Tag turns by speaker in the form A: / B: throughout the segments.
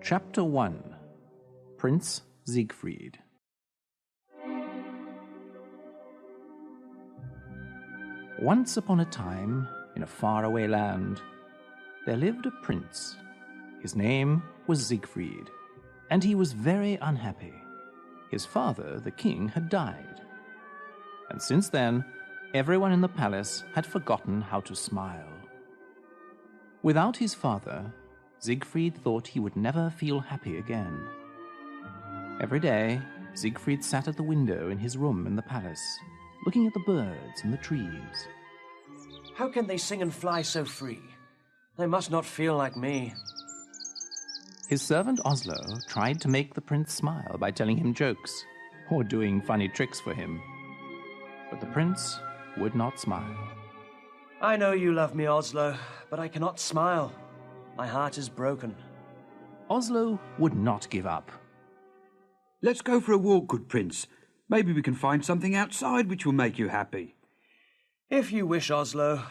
A: Chapter 1. Prince Zigfried. Once upon a time, in a faraway land, there lived a prince. His name was Zigfried, and he was very unhappy. His father, the king, had died. And since then, everyone in the palace had forgotten how to smile. Without his father, Zigfried thought he would never feel happy again. Every day, Zigfried sat at the window in his room in the palace, looking at the birds and the trees.
B: How can they sing and fly so free? They must not feel like me.
A: His servant Ozlowe tried to make the prince smile by telling him jokes or doing funny tricks for him. But the prince would not smile.
B: I know you love me, Ozlowe, but I cannot smile. My heart is broken.
A: Ozlowe would not give up.
C: Let's go for a walk, good prince. Maybe we can find something outside which will make you happy.
B: If you wish, Ozlowe,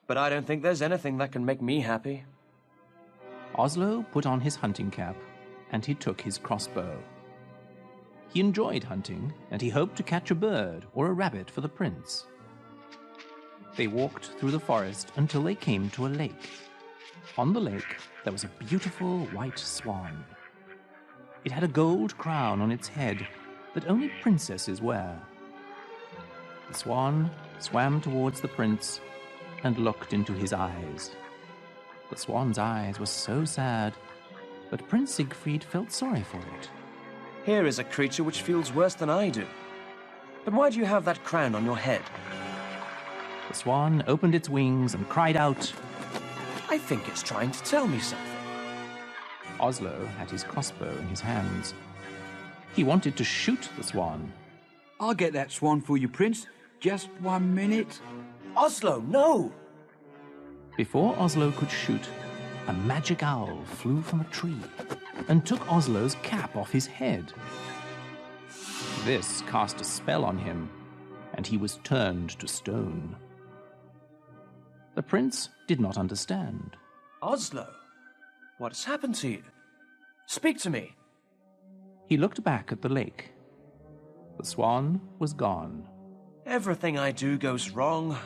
B: but I don't think there's anything that can make me happy.
A: Ozlowe put on his hunting cap, and he took his crossbow. He enjoyed hunting, and he hoped to catch a bird or a rabbit for the prince. They walked through the forest until they came to a lake. On the lake, there was a beautiful white swan. It had a gold crown on its head that only princesses wear. The swan swam towards the prince and looked into his eyes. The swan's eyes were so sad that Prince Zigfried felt sorry for it.
B: Here is a creature which feels worse than I do. But why do you have that crown on your head?
A: The swan opened its wings and cried out.
B: I think it's trying to tell me something.
A: Ozlowe had his crossbow in his hands. He wanted to shoot the swan.
C: I'll get that swan for you, prince. Just 1 minute.
B: Ozlowe, no!
A: Before Ozlowe could shoot, a magic owl flew from a tree and took Ozlowe's cap off his head. This cast a spell on him, and he was turned to stone. The prince did not understand.
B: Ozlowe, what has happened to you? Speak to me.
A: He looked back at the lake. The swan was gone.
B: Everything I do goes wrong.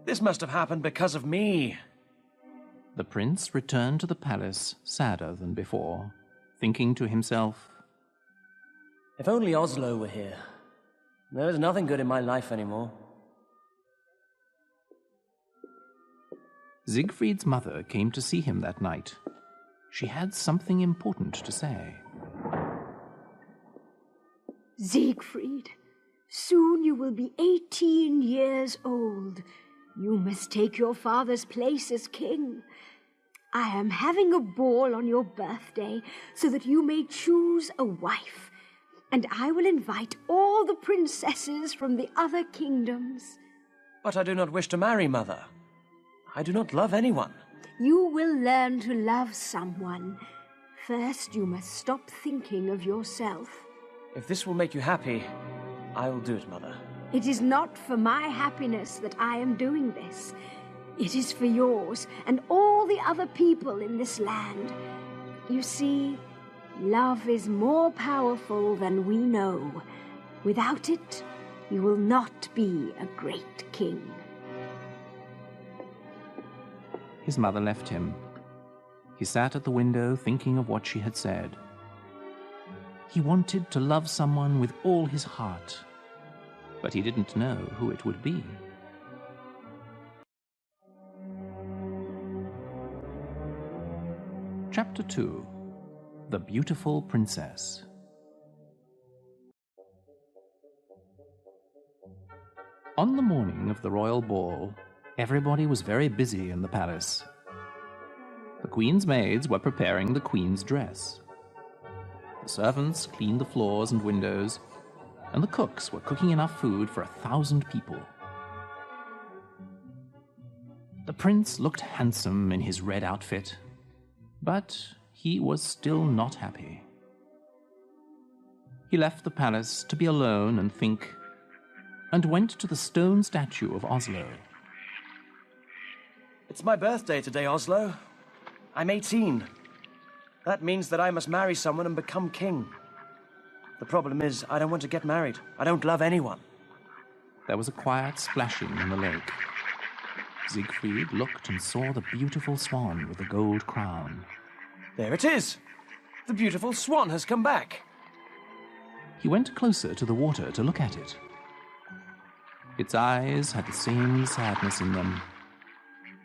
B: This must have happened because of me.
A: The prince returned to the palace sadder than before, thinking to himself,
B: If only Ozlowe were here. There is nothing good in my life anymore.
A: Zigfried's mother came to see him that night. She had something important to say.
D: Zigfried, soon you will be 18 years old. You must take your father's place as king. I am having a ball on your birthday so that you may choose a wife, and I will invite all the princesses from the other kingdoms.
B: But I do not wish to marry, Mother. I do not love anyone.
D: You will learn to love someone. First, you must stop thinking of yourself.
B: If this will make you happy, I will do it, Mother.
D: It is not for my happiness that I am doing this. It is for yours and all the other people in this land. You see, love is more powerful than we know. Without it, you will not be a great king.
A: His mother left him. He sat at the window thinking of what she had said. He wanted to love someone with all his heart, but he didn't know who it would be. Chapter 2. The Beautiful Princess. On the morning of the royal ball, everybody was very busy in the palace. The queen's maids were preparing the queen's dress. The servants cleaned the floors and windows, and the cooks were cooking enough food for 1,000 people. The prince looked handsome in his red outfit, but he was still not happy. He left the palace to be alone and think, and went to the stone statue of Ozlowe.
B: It's my birthday today, Ozlowe. I'm 18. That means that I must marry someone and become king. The problem is, I don't want to get married. I don't love anyone.
A: There was a quiet splashing in the lake. Zigfried looked and saw the beautiful swan with the gold crown.
B: There it is! The beautiful swan has come back.
A: He went closer to the water to look at it. Its eyes had the same sadness in them.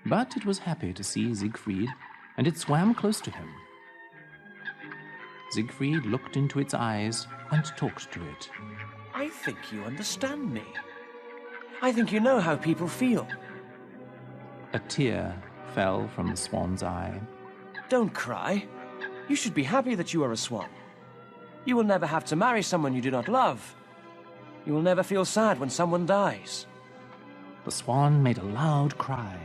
A: But it was happy to see Zigfried, and it swam close to him. Zigfried looked into its eyes and talked to it.
B: I think you understand me. I think you know how people feel.
A: A tear fell from the swan's eye.
B: Don't cry. You should be happy that you are a swan. You will never have to marry someone you do not love. You will never feel sad when someone dies.
A: The swan made a loud cry.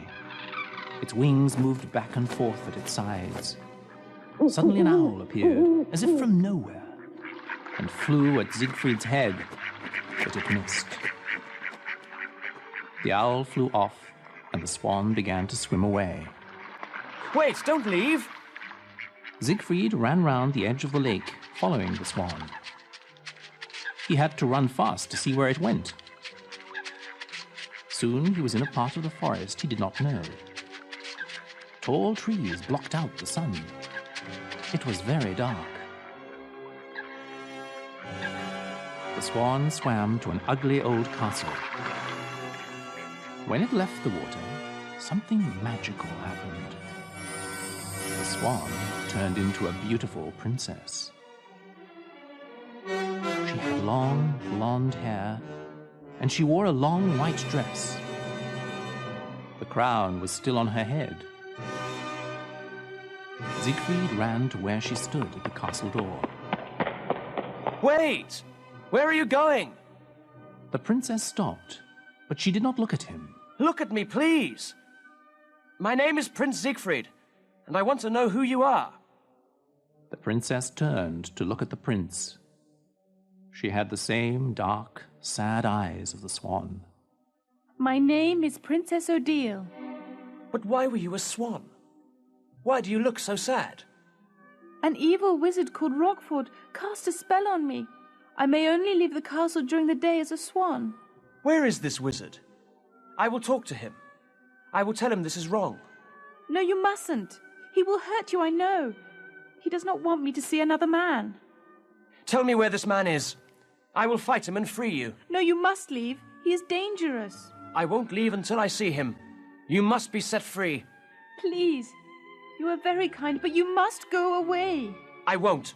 A: Its wings moved back and forth at its sides. Suddenly an owl appeared, as if from nowhere, and flew at Zigfried's head, but it missed. The owl flew off, and the swan began to swim away.
B: Wait, don't leave!
A: Zigfried ran round the edge of the lake, following the swan. He had to run fast to see where it went. Soon he was in a part of the forest he did not know. Tall trees blocked out the sun. It was very dark. The swan swam to an ugly old castle. When it left the water, something magical happened. The swan turned into a beautiful princess. She had long, blonde hair, and she wore a long white dress. The crown was still on her head. Zigfried ran to where she stood at the castle door.
B: Wait! Where are you going?
A: The princess stopped, but she did not look at him.
B: Look at me, please! My name is Prince Zigfried, and I want to know who you are.
A: The princess turned to look at the prince. She had the same dark, sad eyes of the swan.
E: My name is Princess Odile.
B: But why were you a swan? Why do you look so sad?
E: An evil wizard called Rockford cast a spell on me. I may only leave the castle during the day as a swan.
B: Where is this wizard? I will talk to him. I will tell him this is wrong.
E: No, you mustn't. He will hurt you, I know. He does not want me to see another man.
B: Tell me where this man is. I will fight him and free you.
E: No, you must leave. He is dangerous.
B: I won't leave until I see him. You must be set free.
E: Please. You are very kind, but you must go away.
B: I won't.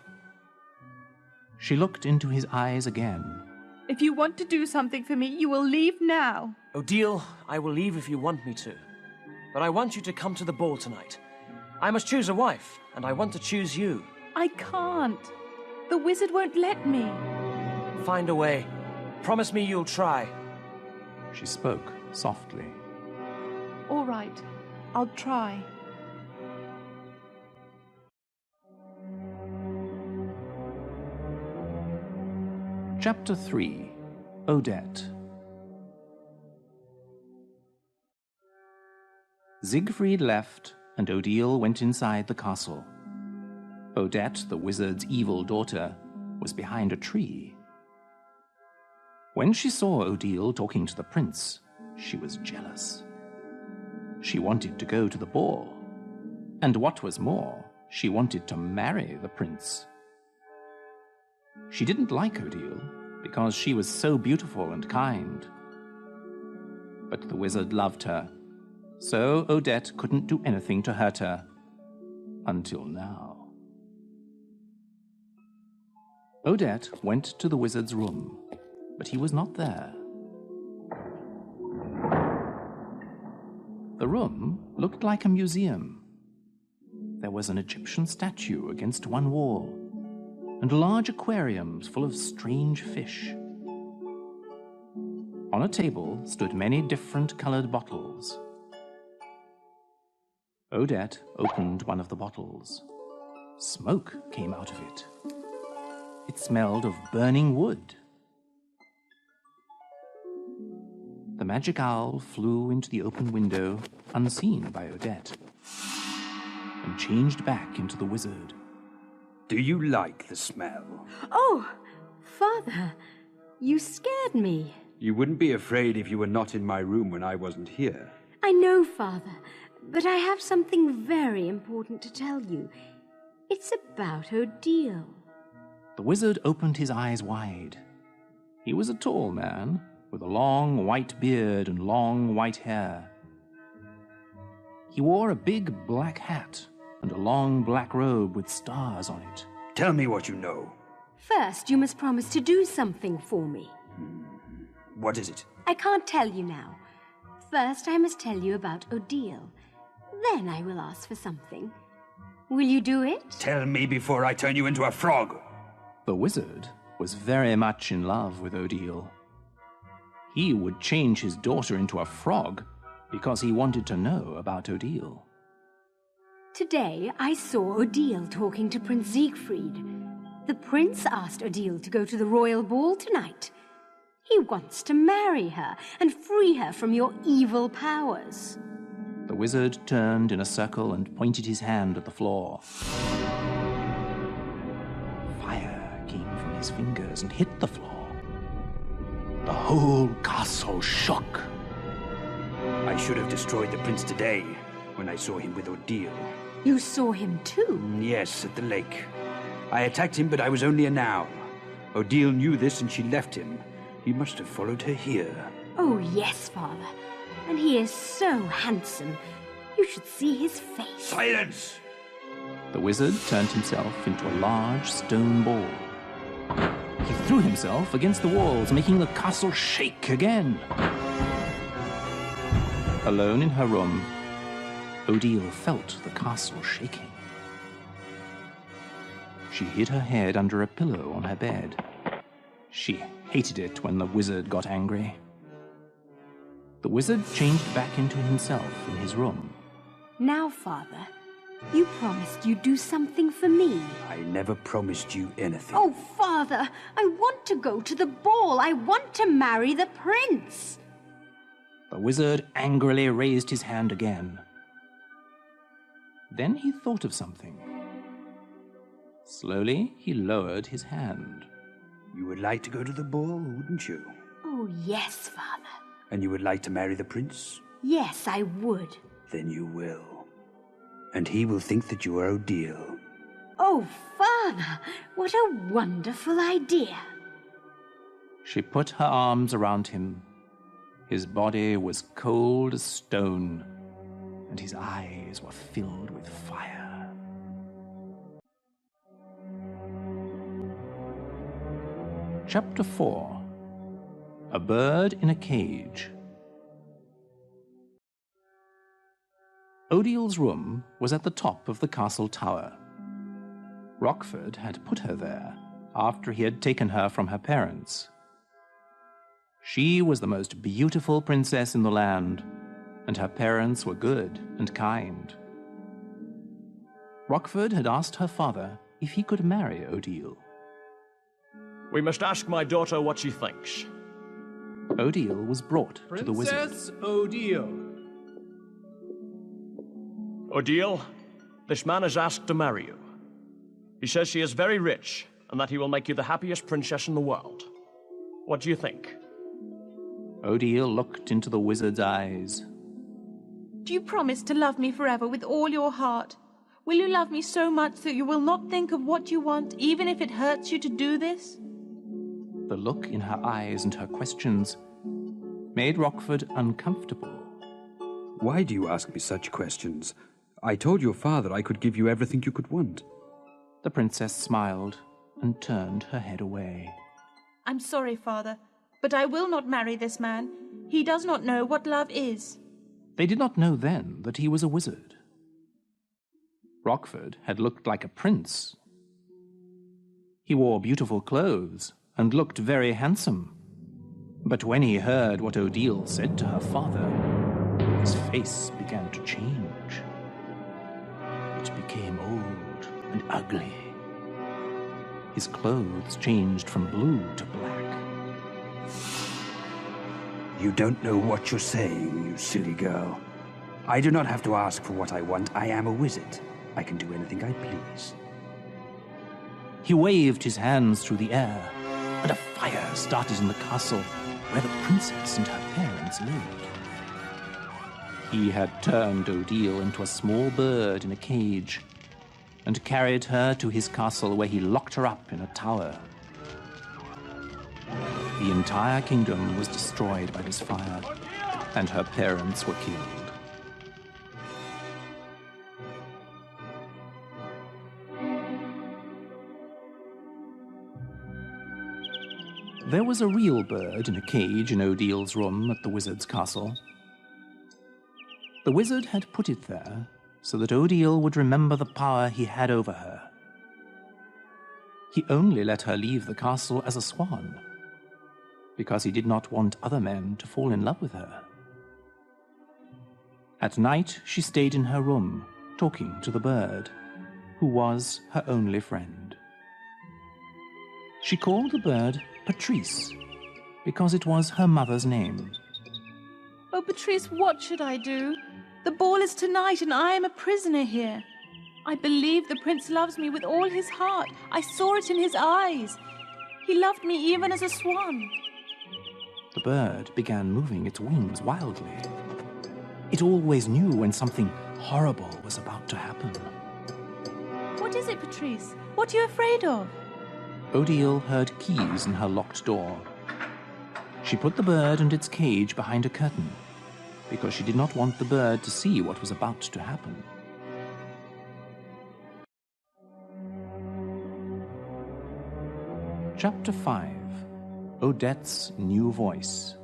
A: She looked into his eyes again.
E: If you want to do something for me, you will leave now.
B: Odile, I will leave if you want me to. But I want you to come to the ball tonight. I must choose a wife, and I want to choose you.
E: I can't. The wizard won't let me.
B: Find a way. Promise me you'll try.
A: She spoke softly.
E: All right. I'll try.
A: Chapter 3. Odette. Zigfried left, and Odile went inside the castle. Odette, the wizard's evil daughter, was behind a tree. When she saw Odile talking to the prince, she was jealous. She wanted to go to the ball, and what was more, she wanted to marry the prince. She didn't like Odile because she was so beautiful and kind. But the wizard loved her, so Odette couldn't do anything to hurt her, until now. Odette went to the wizard's room, but he was not there. The room looked like a museum. There was an Egyptian statue against one wall, and large aquariums full of strange fish. On a table stood many different colored bottles. Odette opened one of the bottles. Smoke came out of it. It smelled of burning wood. The magic owl flew into the open window, unseen by Odette, and changed back into the wizard,
C: Do you like the smell?
D: Oh, Father, you scared me.
C: You wouldn't be afraid if you were not in my room when I wasn't here.
D: I know, Father, but I have something very important to tell you. It's about Odile.
A: The wizard opened his eyes wide. He was a tall man, with a long white beard and long white hair. He wore a big black hat and a long black robe with stars on it.
C: Tell me what you know.
D: First, you must promise to do something for me.
C: What is it?
D: I can't tell you now. First, I must tell you about Odile. Then I will ask for something. Will you do it?
C: Tell me before I turn you into a frog.
A: The wizard was very much in love with Odile. He would change his daughter into a frog because he wanted to know about Odile.
D: Today, I saw Odile talking to Prince Zigfried. The prince asked Odile to go to the royal ball tonight. He wants to marry her and free her from your evil powers.
A: The wizard turned in a circle and pointed his hand at the floor. Fire came from his fingers and hit the floor. The whole castle shook.
C: I should have destroyed the prince today when I saw him with Odile.
D: You saw him too?
C: Yes, at the lake. I attacked him, but I was only a noun. Odile knew this and she left him. He must have followed her here.
D: Oh, yes, Father. And he is so handsome. You should see his face.
C: Silence!
A: The wizard turned himself into a large stone ball. He threw himself against the walls, making the castle shake again. Alone in her room, Odile felt the castle shaking. She hid her head under a pillow on her bed. She hated it when the wizard got angry. The wizard changed back into himself in his room.
D: Now, Father, you promised you'd do something for me.
C: I never promised you anything.
D: Oh, Father, I want to go to the ball. I want to marry the prince.
A: The wizard angrily raised his hand again. Then he thought of something. Slowly, he lowered his hand.
C: You would like to go to the ball, wouldn't you?
D: Oh, yes, Father.
C: And you would like to marry the prince?
D: Yes, I would.
C: Then you will. And he will think that you are Odile.
D: Oh, Father, what a wonderful idea.
A: She put her arms around him. His body was cold as stone, and his eyes were filled with fire. Chapter 4. A Bird in a Cage. Odile's room was at the top of the castle tower. Rockford had put her there after he had taken her from her parents. She was the most beautiful princess in the land, and her parents were good and kind. Rockford had asked her father if he could marry Odile.
B: We must ask my daughter what she thinks.
A: Odile was brought to the wizard.
F: Princess Odile.
B: Odile, this man has asked to marry you. He says she is very rich and that he will make you the happiest princess in the world. What do you think?
A: Odile looked into the wizard's eyes.
E: Do you promise to love me forever with all your heart? Will you love me so much that you will not think of what you want, even if it hurts you to do this?
A: The look in her eyes and her questions made Rockford uncomfortable.
C: Why do you ask me such questions? I told your father I could give you everything you could want.
A: The princess smiled and turned her head away.
E: I'm sorry, Father, but I will not marry this man. He does not know what love is.
A: They did not know then that he was a wizard. Rockford had looked like a prince. He wore beautiful clothes and looked very handsome. But when he heard what Odile said to her father, his face began to change. It became old and ugly. His clothes changed from blue to black.
C: You don't know what you're saying, you silly girl. I do not have to ask for what I want. I am a wizard. I can do anything I please.
A: He waved his hands through the air, and a fire started in the castle where the princess and her parents lived. He had turned Odile into a small bird in a cage and carried her to his castle where he locked her up in a tower. The entire kingdom was destroyed by this fire, and her parents were killed. There was a real bird in a cage in Odile's room at the wizard's castle. The wizard had put it there so that Odile would remember the power he had over her. He only let her leave the castle as a swan, because he did not want other men to fall in love with her. At night, she stayed in her room, talking to the bird, who was her only friend. She called the bird Patrice, because it was her mother's name.
E: Oh, Patrice, what should I do? The ball is tonight, and I am a prisoner here. I believe the prince loves me with all his heart. I saw it in his eyes. He loved me even as a swan.
A: The bird began moving its wings wildly. It always knew when something horrible was about to happen.
E: What is it, Patrice? What are you afraid of?
A: Odile heard keys in her locked door. She put the bird and its cage behind a curtain, because she did not want the bird to see what was about to happen. Chapter 5. Odette's New Voice.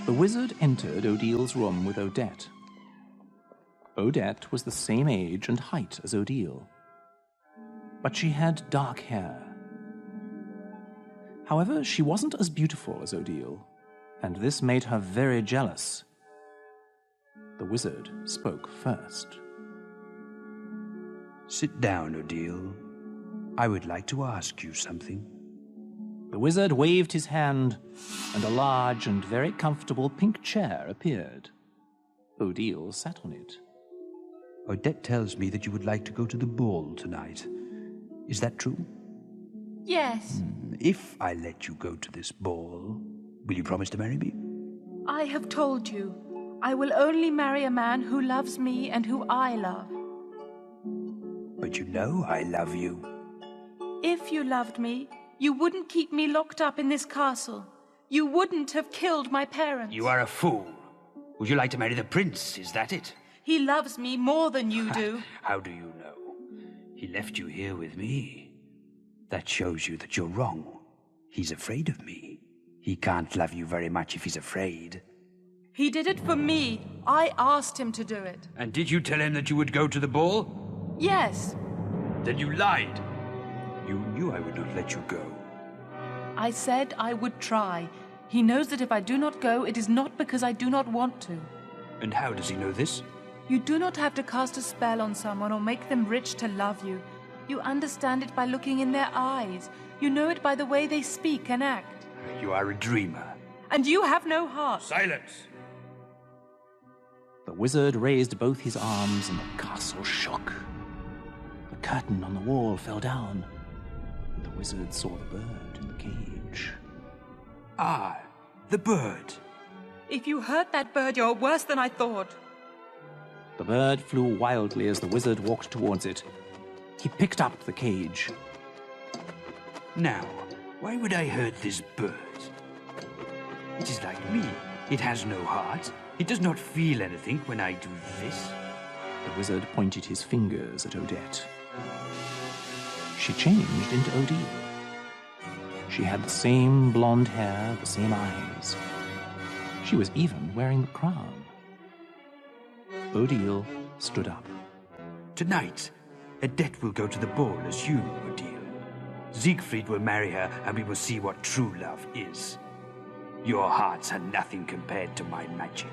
A: The wizard entered Odile's room with Odette. Odette was the same age and height as Odile, but she had dark hair. However, she wasn't as beautiful as Odile, and this made her very jealous. The wizard spoke first.
C: Sit down, Odile. I would like to ask you something.
A: The wizard waved his hand, and a large and very comfortable pink chair appeared. Odile sat on it.
C: Odette tells me that you would like to go to the ball tonight. Is that true?
E: Yes.
C: If I let you go to this ball, will you promise to marry me?
E: I have told you. I will only marry a man who loves me and who I love.
C: But you know I love you.
E: If you loved me, you wouldn't keep me locked up in this castle. You wouldn't have killed my parents.
C: You are a fool. Would you like to marry the prince? Is that it?
E: He loves me more than you do.
C: How do you know? He left you here with me. That shows you that you're wrong. He's afraid of me. He can't love you very much if he's afraid.
E: He did it for me. I asked him to do it.
C: And did you tell him that you would go to the ball?
E: Yes.
C: Then you lied. You knew I would not let you go.
E: I said I would try. He knows that if I do not go, it is not because I do not want to.
C: And how does he know this?
E: You do not have to cast a spell on someone or make them rich to love you. You understand it by looking in their eyes. You know it by the way they speak and act.
C: You are a dreamer.
E: And you have no heart.
C: Silence!
A: The wizard raised both his arms and the castle shook. The curtain on the wall fell down, and the wizard saw the bird in the cage.
C: Ah, the bird.
E: If you hurt that bird, you're worse than I thought.
A: The bird flew wildly as the wizard walked towards it. He picked up the cage.
C: Now, why would I hurt this bird? It is like me. It has no heart. It does not feel anything when I do this.
A: The wizard pointed his fingers at Odette. She changed into Odile. She had the same blonde hair, the same eyes. She was even wearing the crown. Odile stood up.
C: Tonight, Odette will go to the ball as you, Odile. Zigfried will marry her, and we will see what true love is. Your hearts are nothing compared to my magic.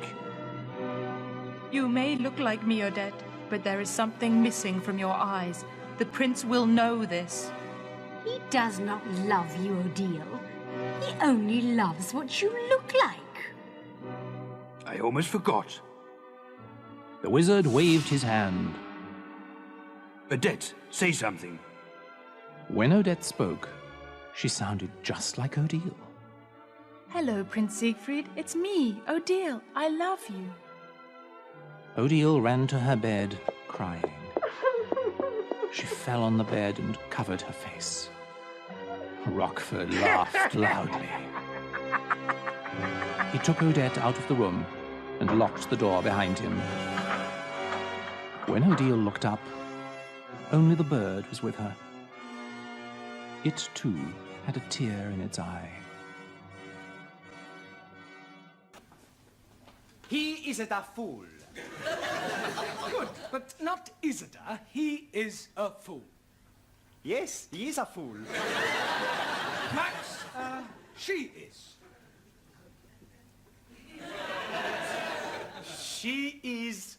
E: You may look like me, Odette, but there is something missing from your eyes. The prince will know this.
D: He does not love you, Odile. He only loves what you look like.
C: I almost forgot.
A: The wizard waved his hand.
C: Odette, say something.
A: When Odette spoke, she sounded just like Odile.
E: Hello, Prince Siegfried. It's me, Odile. I love you.
A: Odile ran to her bed, crying. She fell on the bed and covered her face. Rockford laughed loudly. He took Odette out of the room and locked the door behind him. When Odile looked up, only the bird was with her. It, too, had a tear in its eye.
F: He is a fool. Good, but not Isidore. He is a fool.
G: Yes, he is a fool.
F: Max, she is.
G: She is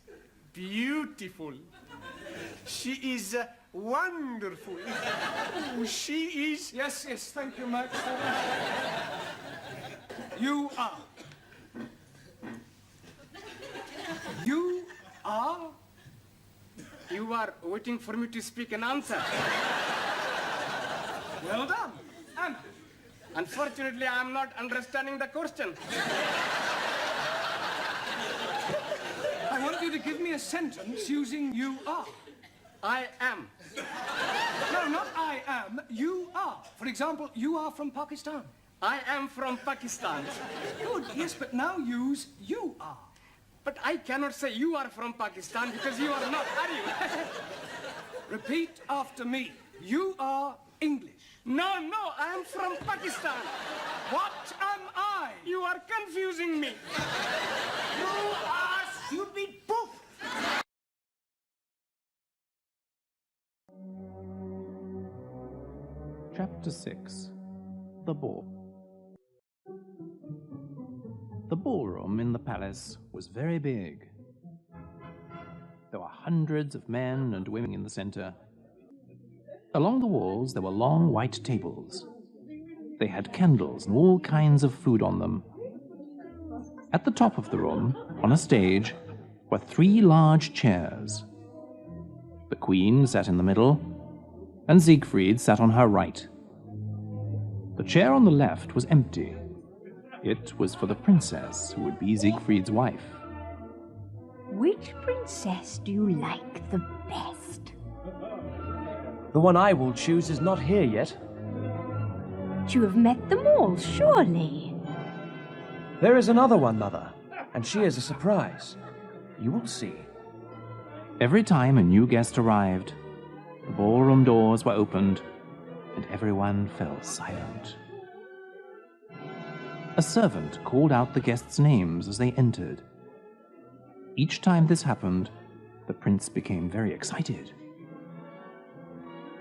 G: beautiful. She is wonderful. Oh, she is...
F: Yes, thank you, Max. You are. You are?
G: You are waiting for me to speak an answer.
F: Well done. Anna.
G: Unfortunately, I am not understanding the question.
F: I want you to give me a sentence using you are.
G: I am.
F: No, not I am. You are. For example, you are from Pakistan.
G: I am from Pakistan.
F: Good, yes, but now use you are.
G: But I cannot say you are from Pakistan because you are not, are you?
F: Repeat after me. You are English.
G: No, I am from Pakistan.
F: What am I?
G: You are confusing me.
F: You are stupid poop.
A: Chapter 6. The Ball. The ballroom in the palace was very big. There were hundreds of men and women in the center. Along the walls there were long white tables. They had candles and all kinds of food on them. At the top of the room, on a stage, were 3 large chairs. The queen sat in the middle, and Zigfried sat on her right. The chair on the left was empty. It was for the princess, who would be Zigfried's wife.
D: Which princess do you like the best?
B: The one I will choose is not here yet.
D: You have met them all, surely.
B: There is another one, Mother, and she is a surprise. You will see.
A: Every time a new guest arrived, the ballroom doors were opened, and everyone fell silent. A servant called out the guests' names as they entered. Each time this happened, the prince became very excited.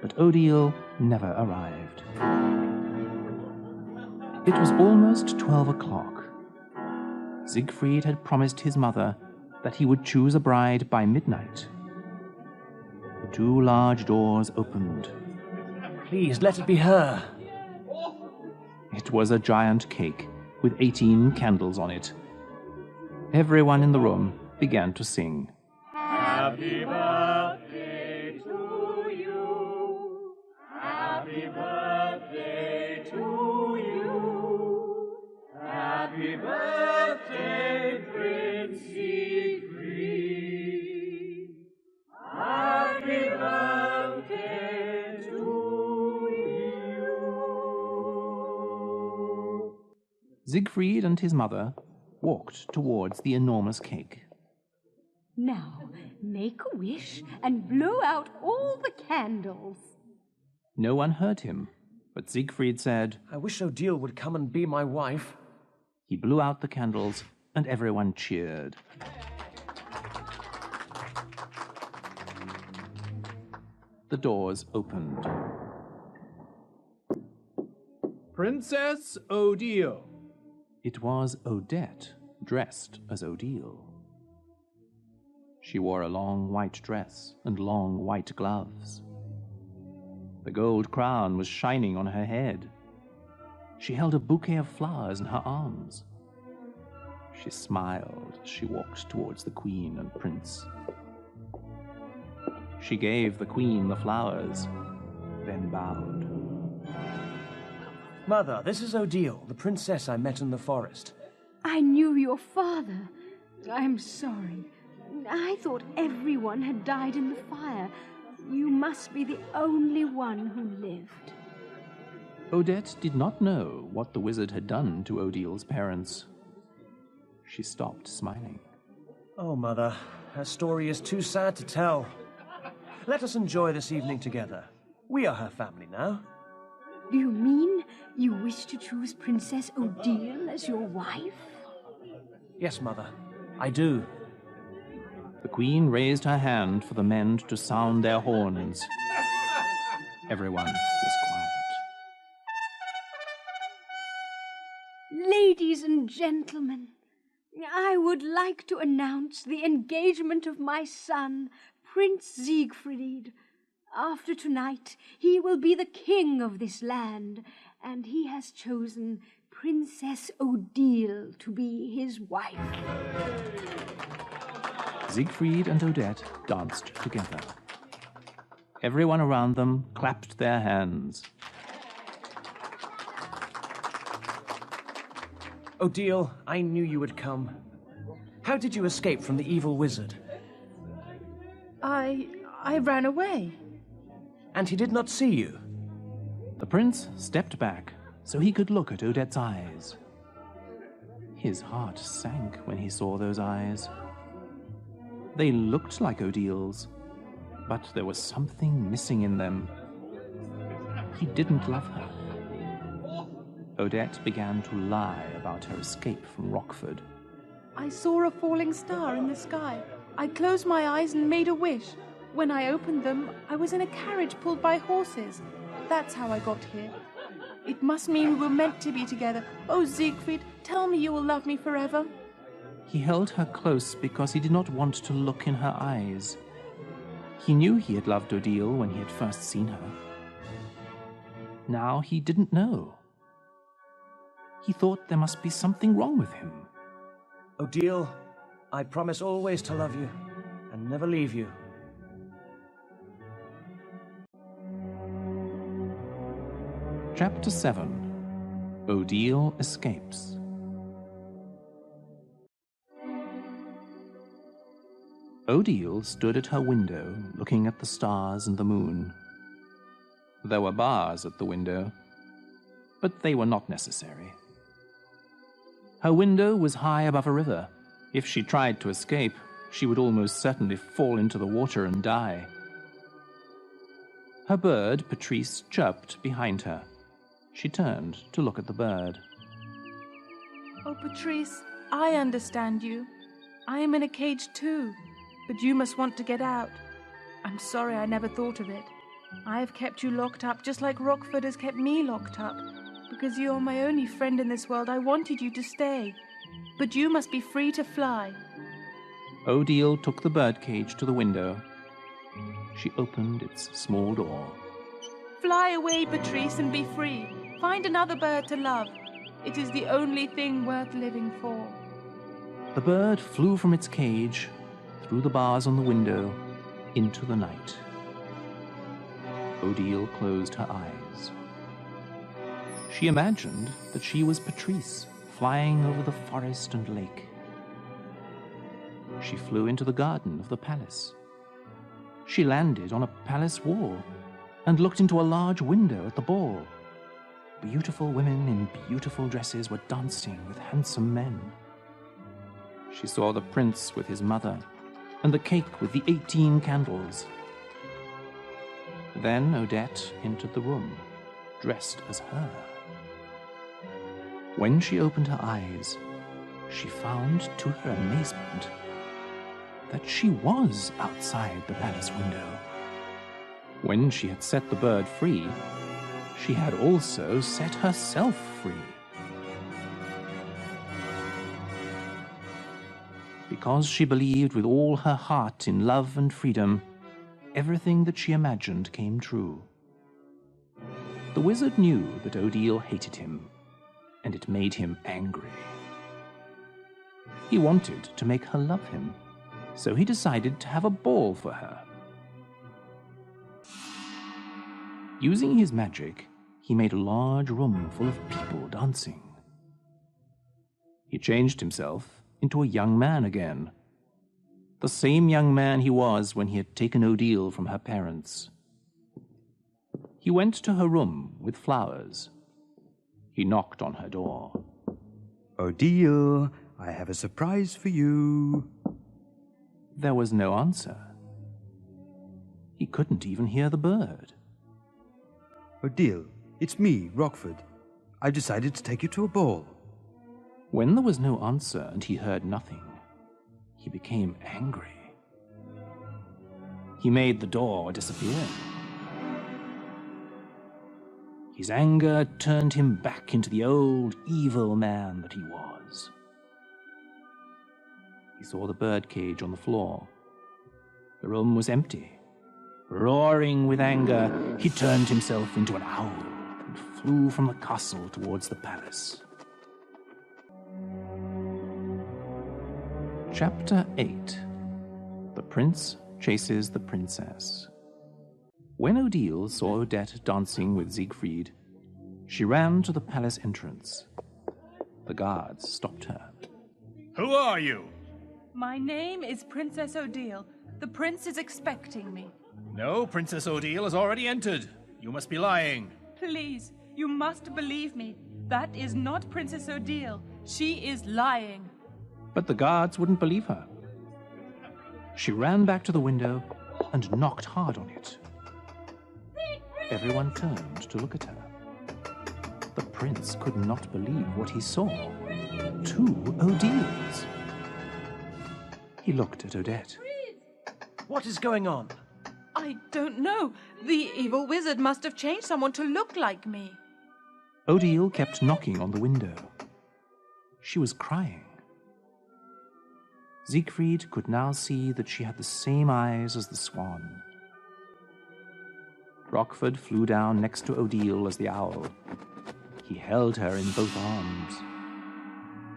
A: But Odile never arrived. It was almost 12 o'clock. Zigfried had promised his mother that he would choose a bride by midnight. The 2 large doors opened.
B: Please, let it be her.
A: It was a giant cake with 18 candles on it. Everyone in the room began to sing.
H: Happy birthday to you. Happy birthday to you. Happy birthday, Prince Zigfried. Happy birthday to you.
A: Zigfried and his mother walked towards the enormous cake.
D: Now, make a wish and blow out all the candles.
A: No one heard him, but Zigfried said,
B: I wish Odile would come and be my wife.
A: He blew out the candles, and everyone cheered. The doors opened.
I: Princess Odile.
A: It was Odette, dressed as Odile. She wore a long white dress and long white gloves. The gold crown was shining on her head. She held a bouquet of flowers in her arms. She smiled as she walked towards the Queen and Prince. She gave the Queen the flowers, then bowed.
B: Mother, this is Odile, the princess I met in the forest.
D: I knew your father. I'm sorry. I thought everyone had died in the fire. You must be the only one who lived.
A: Odette did not know what the wizard had done to Odile's parents. She stopped smiling.
B: Oh, Mother, her story is too sad to tell. Let us enjoy this evening together. We are her family now.
D: Do you mean you wish to choose Princess Odile as your wife?
B: Yes, Mother, I do.
A: The Queen raised her hand for the men to sound their horns. Everyone was quiet.
D: Ladies and gentlemen, I would like to announce the engagement of my son, Prince Zigfried. After tonight, he will be the king of this land, and he has chosen Princess Odile to be his wife.
A: Zigfried and Odette danced together. Everyone around them clapped their hands.
B: Odile, I knew you would come. How did you escape from the evil wizard?
E: I ran away.
B: And he did not see you?
A: The prince stepped back so he could look at Odette's eyes. His heart sank when he saw those eyes. They looked like Odile's, but there was something missing in them. He didn't love her. Odette began to lie about her escape from Rockford.
E: I saw a falling star in the sky. I closed my eyes and made a wish. When I opened them, I was in a carriage pulled by horses. That's how I got here. It must mean we were meant to be together. Oh, Zigfried, tell me you will love me forever.
A: He held her close because he did not want to look in her eyes. He knew he had loved Odile when he had first seen her. Now he didn't know. He thought there must be something wrong with him.
B: Odile, I promise always to love you and never leave you.
A: Chapter 7. Odile Escapes. Odile stood at her window, looking at the stars and the moon. There were bars at the window, but they were not necessary. Her window was high above a river. If she tried to escape, she would almost certainly fall into the water and die. Her bird, Patrice, chirped behind her. She turned to look at the bird.
E: Oh, Patrice, I understand you. I am in a cage too, but you must want to get out. I'm sorry I never thought of it. I have kept you locked up just like Rockford has kept me locked up. Because you are my only friend in this world, I wanted you to stay. But you must be free to fly.
A: Odile took the birdcage to the window. She opened its small door.
E: Fly away, Patrice, and be free. Find another bird to love. It is the only thing worth living for.
A: The bird flew from its cage, through the bars on the window, into the night. Odile closed her eyes. She imagined that she was Patrice, flying over the forest and lake. She flew into the garden of the palace. She landed on a palace wall and looked into a large window at the ball. Beautiful women in beautiful dresses were dancing with handsome men. She saw the prince with his mother and the cake with the 18 candles. Then Odette entered the room, dressed as her. When she opened her eyes, she found, to her amazement, that she was outside the palace window. When she had set the bird free, she had also set herself free. Because she believed with all her heart in love and freedom, everything that she imagined came true. The wizard knew that Odile hated him, and it made him angry. He wanted to make her love him, so he decided to have a ball for her. Using his magic, he made a large room full of people dancing. He changed himself into a young man again, the same young man he was when he had taken Odile from her parents. He went to her room with flowers. He knocked on her door.
C: Odile, I have a surprise for you.
A: There was no answer. He couldn't even hear the bird.
C: Odile, it's me, Rockford. I've decided to take you to a ball.
A: When there was no answer and he heard nothing, he became angry. He made the door disappear. His anger turned him back into the old evil man that he was. He saw the birdcage on the floor. The room was empty. Roaring with anger, he turned himself into an owl and flew from the castle towards the palace. Chapter 8. The Prince Chases the Princess. When Odile saw Odette dancing with Zigfried, she ran to the palace entrance. The guards stopped her.
J: Who are you?
E: My name is Princess Odile. The prince is expecting me.
J: No, Princess Odile has already entered. You must be lying.
E: Please, you must believe me. That is not Princess Odile. She is lying.
A: But the guards wouldn't believe her. She ran back to the window and knocked hard on it. Everyone turned to look at her. The prince could not believe what he saw. 2 Odiles. He looked at Odette.
B: What is going on?
E: I don't know. The evil wizard must have changed someone to look like me.
A: Odile kept knocking on the window. She was crying. Zigfried could now see that she had the same eyes as the swan. Rockford flew down next to Odile as the owl. He held her in both arms.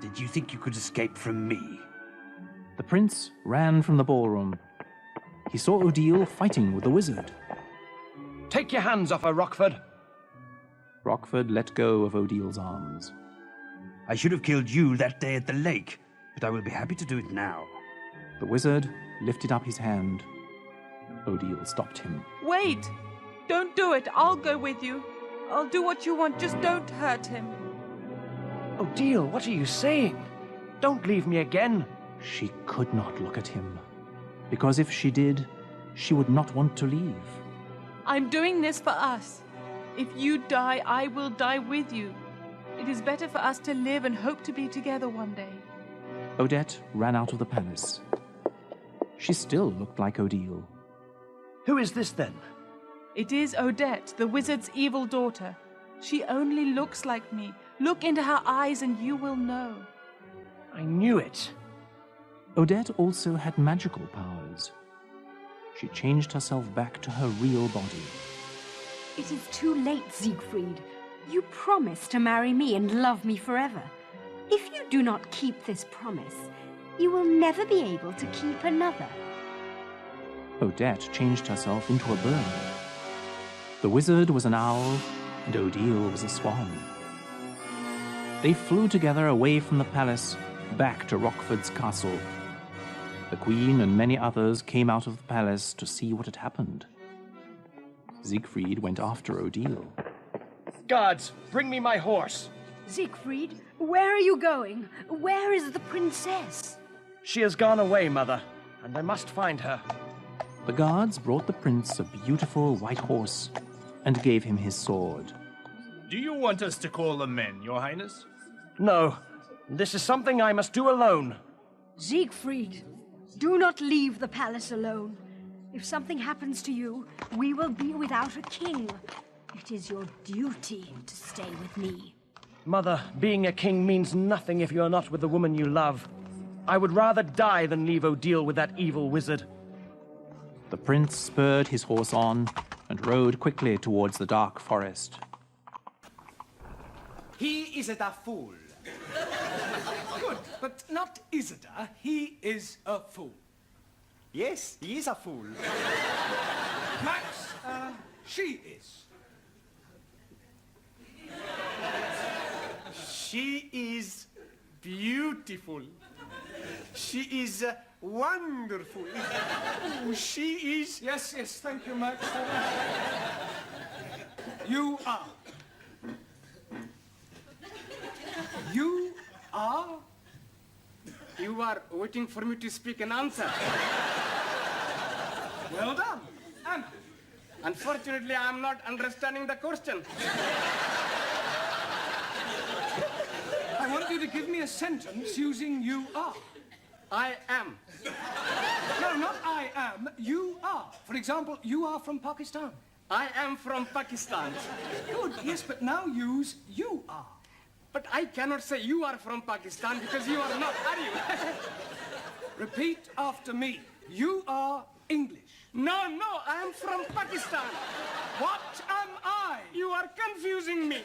C: Did you think you could escape from me?
A: The prince ran from the ballroom. He saw Odile fighting with the wizard.
B: Take your hands off her, Rockford.
A: Rockford let go of Odile's arms.
C: I should have killed you that day at the lake, but I will be happy to do it now.
A: The wizard lifted up his hand. Odile stopped him.
E: Wait! Don't do it. I'll go with you. I'll do what you want. Just don't hurt him.
B: Odile, what are you saying? Don't leave me again.
A: She could not look at him, because if she did, she would not want to leave.
E: I'm doing this for us. If you die, I will die with you. It is better for us to live and hope to be together one day.
A: Odette ran out of the palace. She still looked like Odile.
B: Who is this then?
E: It is Odette, the wizard's evil daughter. She only looks like me. Look into her eyes and you will know.
B: I knew it.
A: Odette also had magical powers. She changed herself back to her real body.
D: It is too late, Zigfried. You promised to marry me and love me forever. If you do not keep this promise, you will never be able to keep another.
A: Odette changed herself into a bird. The wizard was an owl, and Odile was a swan. They flew together away from the palace, back to Rockford's castle. The queen and many others came out of the palace to see what had happened. Zigfried went after Odile.
B: Guards, bring me my horse.
D: Zigfried, where are you going? Where is the princess?
B: She has gone away, Mother, and I must find her.
A: The guards brought the prince a beautiful white horse and gave him his sword.
J: Do you want us to call the men, Your Highness?
B: No, this is something I must do alone.
D: Zigfried, do not leave the palace alone. If something happens to you, we will be without a king. It is your duty to stay with me.
B: Mother, being a king means nothing if you are not with the woman you love. I would rather die than leave Odile with that evil wizard.
A: The prince spurred his horse on and rode quickly towards the dark forest.
F: He isn't a fool. Good, but not Isidore. He is a fool.
K: Yes, he is a fool.
F: Max, she is.
K: She is beautiful. She is wonderful. Oh, she is...
F: Yes, thank you, Max. You are. You are? You are waiting for me to speak an answer. Well done, Anna. Unfortunately, I am not understanding the question. I want you to give me a sentence using you are. I am. No, not I am. You are. For example, you are from Pakistan. I am from Pakistan. Good, yes, but now use you are. But I cannot say you are from Pakistan because you are not, are you? Repeat after me. You are English. No, I am from Pakistan. What am I? You are confusing me.